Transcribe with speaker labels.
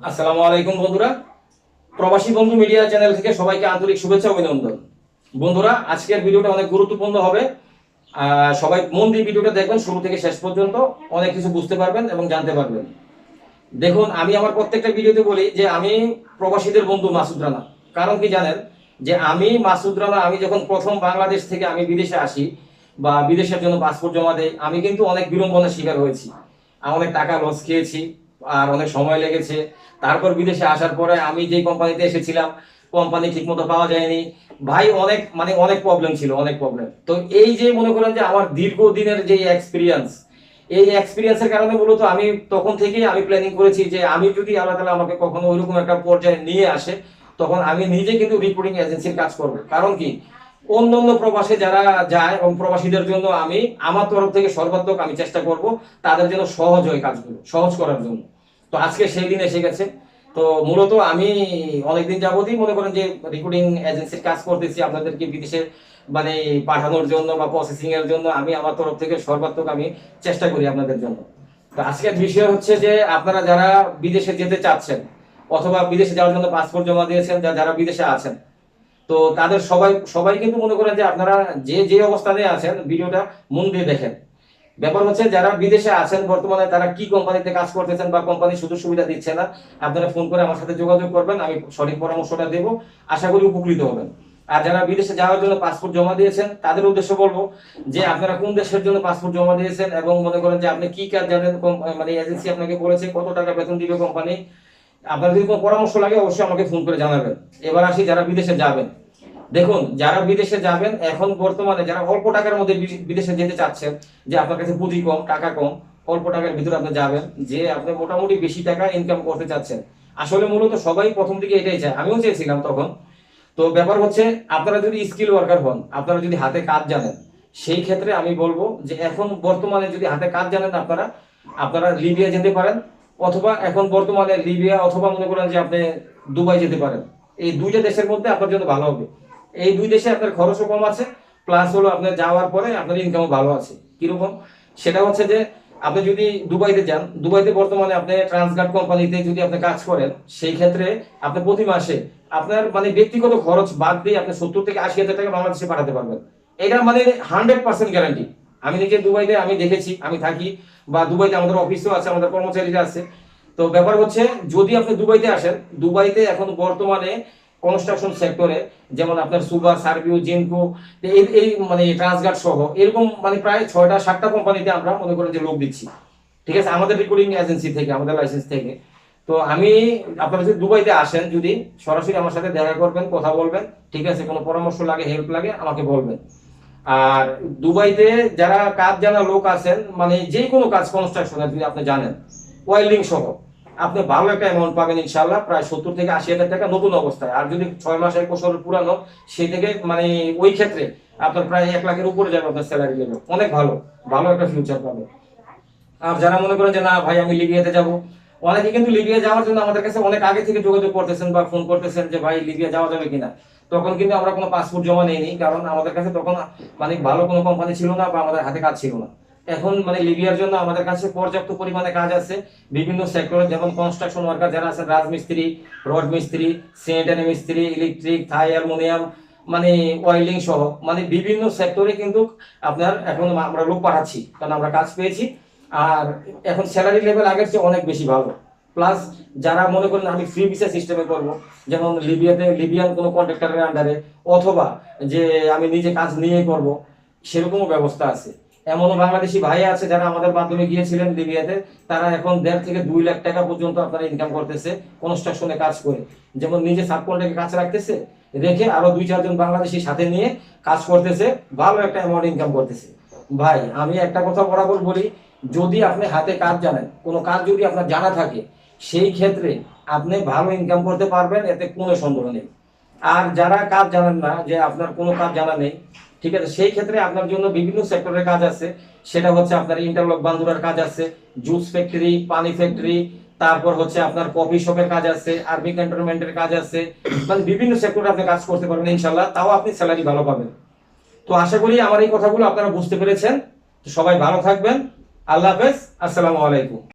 Speaker 1: আসসালামু আলাইকুম বন্ধুরা, প্রবাসী বন্ধু মিডিয়া চ্যানেল থেকে সবাইকে আন্তরিক শুভেচ্ছা অভিনন্দন। বন্ধুরা, আজকের ভিডিওটা অনেক গুরুত্বপূর্ণ হবে। সবাই মন দিয়ে ভিডিওটা দেখবেন শুরু থেকে শেষ পর্যন্ত, অনেক কিছু বুঝতে পারবেন এবং জানতে পারবেন। দেখুন, আমি আমার প্রত্যেকটা ভিডিওতে বলি যে আমি প্রবাসীদের বন্ধু মাসুদ রানা। কারণ কি জানেন, যে আমি মাসুদ রানা, আমি যখন প্রথম বাংলাদেশ থেকে আমি বিদেশে আসি বা বিদেশের জন্য পাসপোর্ট জমা দেই, আমি কিন্তু অনেক বিড়ম্বনার শিকার হয়েছি। আমি অনেক টাকা লস খেয়েছি, আর অনেক সময় লেগেছে। তারপর বিদেশে আসার পরে আমি যে কোম্পানিতে এসেছিলাম, কোম্পানি ঠিকমতো পাওয়া যায়নি। ভাই অনেক প্রবলেম ছিল, অনেক প্রবলেম। তো এই যে মনে করেন যে আমার দীর্ঘদিনের যে এক্সপিরিয়েন্স, এই এক্সপিরিয়েন্সের কারণে মূলত আমি তখন থেকেই আমি প্ল্যানিং করেছি যে আমি যদি আল্লাহ তাআলা আমাকে কখনো ওইরকম একটা পর্যায়ে নিয়ে আসে, তখন আমি নিজে কিন্তু রিক্রুটিং এজেন্সির কাজ করব। কারণ কি, অন্যান্য প্রবাসে যারা যায় এবং প্রবাসীদের জন্য আমি আমার তরফ থেকে সর্বাত্মক আমি চেষ্টা করব তাদের জন্য সহজ হয় কাজগুলো সহজ করার জন্য। তো আজকে সেই দিন এসে গেছে। তো মূলত আমি অনেকদিন যাবতই মনে করেন যে রিক্রুটিং এজেন্সির কাজ করতেছি আপনাদেরকে বিদেশে মানে পাঠানোর জন্য বা প্রসেসিং এর জন্য। আমি আমার তরফ থেকে সর্বাত্মক আমি চেষ্টা করি আপনাদের জন্য। তো আজকের বিষয় হচ্ছে যে আপনারা যারা বিদেশে যেতে চাচ্ছেন অথবা বিদেশে যাওয়ার জন্য পাসপোর্ট জমা দিয়েছেন, যারা বিদেশে আছেন, তো তাদের সবাই সবাই কিন্তু মনে করেন যে আপনারা যে যে অবস্থানে আছেন ভিডিওটা মন দিয়ে দেখেন। ব্যাপার হচ্ছে যারা বিদেশে আছেন বর্তমানে, তারা কি কোম্পানিতে কাজ করতেছেন বা কোম্পানি সুযোগ সুবিধা দিচ্ছে না, আপনারা ফোন করে আমার সাথে যোগাযোগ করবেন, আমি সঠিক পরামর্শটা দেব। আশা করি উপকৃত হবেন। আর যারা বিদেশে যাওয়ার জন্য পাসপোর্ট জমা দিয়েছেন তাদের উদ্দেশ্য বলবো যে আপনারা কোন দেশের জন্য পাসপোর্ট জমা দিয়েছেন এবং মনে করেন যে আপনি কি কাজ জানেন, মানে এজেন্সি আপনাকে বলেছে কত টাকা বেতন দিবে কোম্পানি। আপনার যদি কোনো পরামর্শ লাগে অবশ্যই আমাকে ফোন করে জানাবেন। এবার আসি যারা বিদেশে যাবেন। দেখুন, যারা বিদেশে যাবেন এখন বর্তমানে যারা অল্প টাকার মধ্যে বিদেশে যেতে চাচ্ছেন, যে আপনার কাছে পুঁজি কম, টাকা কম, অল্প টাকার ভিতরে আপনি যাবেন, যে আপনি মোটামুটি বেশি টাকা ইনকাম করতে চাচ্ছেন। আসলে মূলত সবাই প্রথম দিকে এটাই চায়, আমিও চেয়েছিলাম তখন। তো ব্যাপার হচ্ছে আপনারা যদি স্কিল ওয়ার্কার হন, আপনারা যদি হাতে কাজ জানেন, সেই ক্ষেত্রে আমি বলবো যে এখন বর্তমানে যদি হাতে কাজ জানেন আপনারা আপনারা লিবিয়া যেতে পারেন, অথবা এখন বর্তমানে লিবিয়া অথবা মনে করেন যে আপনি দুবাই যেতে পারেন। এই দুইটা দেশের মধ্যে আপনার জন্য ভালো হবে। এই দুই দেশে আপনার খরচও কম আছে, প্লাস হলো আপনার যাওয়ার পরে আপনার ইনকামও ভালো আছে। কিরকম? সেটা হচ্ছে যে আপনি যদি দুবাইতে যান, দুবাইতে বর্তমানে আপনি ট্রান্সগার্ড কোম্পানিতে যদি আপনি কাজ করেন, সেই ক্ষেত্রে আপনি প্রতি মাসে আপনার মানে ব্যক্তিগত খরচ বাদ দিয়ে আপনি 70 থেকে 80 হাজার টাকা বাংলাদেশে পাঠাতে পারবেন। এটা মানে 100% গ্যারান্টি। আমি নিজে দুবাইতে আমি দেখেছি, আমি থাকি, বা দুবাইতে আমাদের অফিসও আছে, আমাদের কর্মচারীরা আছে। তো ব্যাপার হচ্ছে যদি আপনি দুবাইতে আসেন, দুবাইতে এখন বর্তমানে কনস্ট্রাকশন সেক্টরে যেমন আপনার সুবা, সার্ভিও, জিনকো, এই এই মানে ট্রান্সগার্ড সহ এরকম মানে প্রায় 6টা-7টা কোম্পানিতে আমরা মনে করেন যে লোক দিচ্ছি। ঠিক আছে, আমাদের রিক্রুটিং এজেন্সি থেকে, আমাদের লাইসেন্স থেকে। তো আমি আপনারা যদি দুবাইতে আসেন, যদি সরাসরি আমার সাথে দেখা করবেন, কথা বলবেন। ঠিক আছে, কোনো পরামর্শ লাগে, হেল্প লাগে আমাকে বলবেন। আর দুবাইতে যারা কাজ জানা লোক আছেন, মানে যে কোনো কাজ কনস্ট্রাকশনের যদি আপনি জানেন, ওয়েল্ডিং সহ, আপনি ভালো একটা অ্যামাউন্ট পাবেন ইনশাল্লাহ, প্রায় 70 থেকে 80 হাজার টাকা নতুন অবস্থায়। আর যদি 6 মাস 1 বছর পুরানো, সেই থেকে মানে ওই ক্ষেত্রে আপনার প্রায় 1 লাখের উপরে যাবে আপনার স্যালারি লেভেল, অনেক ভালো ভালো একটা ফিউচার পাবে। আর যারা মনে করেন যে না ভাই আমি লিবিয়াতে যাব, অনেকে কিন্তু লিবিয়া যাওয়ার জন্য আমাদের কাছে অনেক আগে থেকে যোগাযোগ করতেছেন বা ফোন করতেছেন যে ভাই লিবিয়া যাওয়া যাবে কিনা। তখন কিন্তু আমরা কোনো পাসপোর্ট জমা নেইনি, কারণ আমাদের কাছে তখন মানে ভালো কোনো কোম্পানি ছিল না বা আমাদের হাতে কাজ ছিল না। এখন মানে লিবিয়ার জন্য আমাদের কাছে পর্যাপ্ত পরিমাণে কাজ আছে বিভিন্ন সেক্টরে, যেমন কনস্ট্রাকশন ওয়ার্কার যারা আছেন, রাজমিস্ত্রি, রড মিস্ত্রি, স্যানিটারি মিস্ত্রি, ইলেকট্রিক, থাই, অ্যালুমিনিয়াম, মানে ওয়েল্ডিং সহ মানে বিভিন্ন সেক্টরে কিন্তু আপনার এখন আমরা লোক পাঠাচ্ছি, কারণ আমরা কাজ পেয়েছি। আর এখন স্যালারি লেভেল আগের চেয়ে অনেক বেশি ভালো। প্লাস যারা মনে করেন আমি ফ্রি ভিসা সিস্টেমে করব, যেমন লিবিয়াতে লিবিয়ান কোনো কন্ট্রাক্টরের আন্ডারে, অথবা যে আমি নিজে কাজ নিয়ে করব, সেরকমও ব্যবস্থা আছে। এমনও বাংলাদেশি ভাই আছে যারা আমাদের মাধ্যমে গিয়েছিলেন লিবিয়াতে, তারা এখন 1.5 থেকে 2 লাখ টাকা পর্যন্ত আপনারা ইনকাম করতেছে কনস্ট্রাকশনে কাজ করে। যেমন নিজে সাবকন্ট্রাক্টে কাজ রাখতেছে, রেখে আরো 2-4 জন বাংলাদেশি সাথে নিয়ে কাজ করতেছে, ভালো একটা অ্যামাউন্ট ইনকাম করতেছে। ভাই আমি একটা কথা বরাবর বলি, যদি আপনি হাতে কাজ জানেন, কোনো কাজ যদি আপনার জানা থাকে, সেই ক্ষেত্রে আপনি ভালো ইনকাম করতে পারবেন, এতে কোনো সন্দেহ নেই। আর যারা কাজ জানেন না, যে আপনার কোনো কাজ জানা নেই, ঠিক আছে, সেই ক্ষেত্রে আপনার জন্য বিভিন্ন সেক্টরের কাজ আছে। সেটা হচ্ছে আপনার ইন্টারলক বান্ধুরার কাজ আছে, জুস ফ্যাক্টরি, পানি ফ্যাক্টরি, তারপর হচ্ছে আপনার কফি শপের কাজ আছে, আর্মি ক্যান্টনমেন্টের কাজ আছে, মানে বিভিন্ন সেক্টরে আপনি কাজ করতে পারবেন ইনশাল্লাহ, তাও আপনি স্যালারি ভালো পাবেন। তো আশা করি আমার এই কথাগুলো আপনারা বুঝতে পেরেছেন। তো সবাই ভালো থাকবেন। আল্লাহ হাফেজ। আসসালামু আলাইকুম।